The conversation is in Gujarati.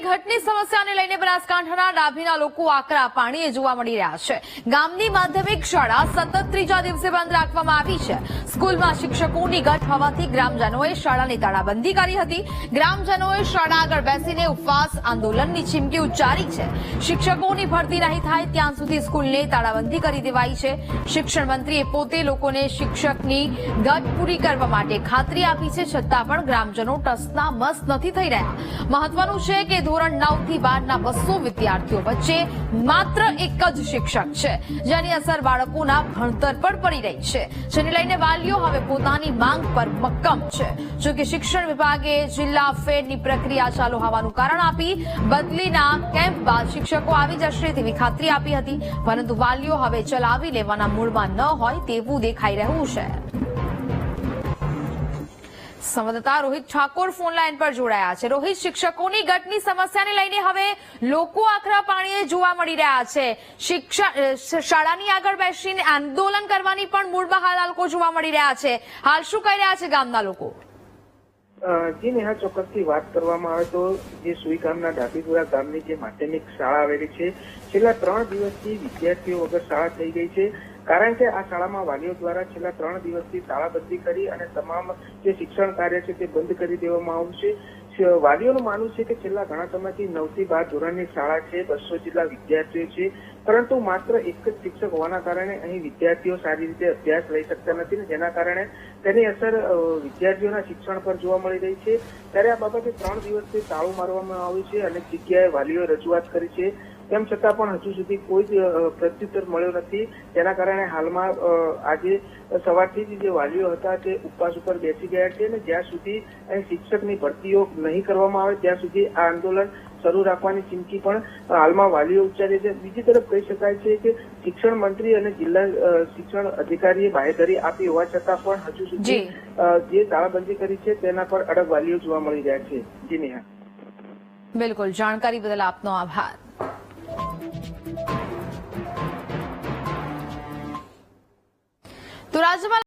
ઘટની સમસ્યાને લઈને બનાસકાંઠાના ડાભીના લોકો આકરા પાણીએ જોવા મળી રહ્યા છે। ગામની માધ્યમિક શાળા સતત ત્રીજા દિવસે બંધ રાખવામાં આવી છે। સ્કૂલમાં શિક્ષકોની ઘટ હોવાથી ગ્રામજનોએ શાળાની તાળાબંધી કરી હતી। ગ્રામજનોએ શાળા આગળ બેસીને ઉપવાસ આંદોલનની ચીમકી ઉચ્ચારી છે। શિક્ષકોની ભરતી નહીં થાય ત્યાં સુધી સ્કૂલને તાળાબંધી કરી દેવાઈ છે। શિક્ષણ મંત્રીએ પોતે લોકોને શિક્ષકની ઘટ પૂરી કરવા માટે ખાતરી આપી છે, છતાં પણ ગ્રામજનો ટસના મસ નથી થઈ રહ્યા। મહત્વનું છે કે ધોરણ 9 થી 12ના 200 વિદ્યાર્થીઓ વચ્ચે માત્ર એક જ શિક્ષક છે, જેની અસર બાળકોના ભણતર પર પડી રહી છે, જેને લઈને વાલીઓ હવે પોતાની માંગ પર મક્કમ છે। જો કે શિક્ષણ વિભાગે જિલ્લા ફેરની પ્રક્રિયા ચાલુ હોવાનું કારણ આપી બદલીના કેમ્પ બાદ શિક્ષકો આવી જશે તેવી ખાતરી આપી હતી, પરંતુ વાલીઓ હવે ચલાવી લેવાના મૂડમાં ન હોય તેવું દેખાઈ રહ્યું છે। સંવાદદાતા રોહિત ઠાકોર ફોન લાઈન પર જોડાયા છે। રોહિત, શિક્ષકોની ઘટની સમસ્યાને લઈને હવે લોકો આકરા પાણીએ જોવા મળી રહ્યા છે। શાળાની આગળ બેસીને આંદોલન કરવાની પણ મૂડમાં હાલ લોકો જોવા મળી રહ્યા છે। હાલ શું કહી રહ્યા છે ગામના લોકો? જી નેહા, ચોક્કસથી વાત કરવામાં આવે તો જે સુઈ ગામના ડાભીપુરા ગામની જે માધ્યમિક શાળા આવેલી છે, છેલ્લા 3 દિવસથી વિદ્યાર્થીઓ વગર શાળા થઈ ગઈ છે, કારણ કે આ શાળામાં વાલીઓ દ્વારા છેલ્લા 3 દિવસથી તાળાબંધી કરી અને તમામ જે શિક્ષણ કાર્ય છે તે બંધ કરી દેવામાં આવ્યું છે। વાલીઓનું માનવું છે કે છેલ્લા ઘણા સમયથી 9 થી 12 ધોરણની શાળા છે, 200 જેટલા વિદ્યાર્થીઓ છે, પરંતુ માત્ર એક જ શિક્ષક હોવાના કારણે અહીં વિદ્યાર્થીઓ સારી રીતે અભ્યાસ લઈ શકતા નથી ને જેના કારણે તેની અસર વિદ્યાર્થીઓના શિક્ષણ પર જોવા મળી રહી છે। ત્યારે આ બાબતે 3 દિવસથી તાળું મારવામાં આવ્યું છે અને જગ્યાએ વાલીઓએ રજૂઆત કરી છે, તેમ છતાં પણ હજુ સુધી કોઈ જ પ્રત્યુત્તર મળ્યો નથી। તેના કારણે હાલમાં આજે સવારથી જ જે વાલીઓ હતા તે ઉપવાસ ઉપર બેસી ગયા છે અને જ્યાં સુધી અહીં શિક્ષકની ભરતીઓ નહીં કરવામાં આવે ત્યાં સુધી આ આંદોલન શરૂ રાખવાની ચીમકી પણ હાલમાં વાલીઓ ઉચ્ચારી છે। બીજી તરફ કહી શકાય છે કે શિક્ષણ મંત્રી અને જિલ્લા શિક્ષણ અધિકારીએ બાહેધરી આપી હોવા છતાં પણ હજુ સુધી જે તાળાબંધી કરી છે તેના પર અડગ વાલીઓ જોવા મળી રહ્યા છે। જી નેહા, બિલકુલ, જાણકારી બદલ આપનો આભાર। તો રાજ્યમાં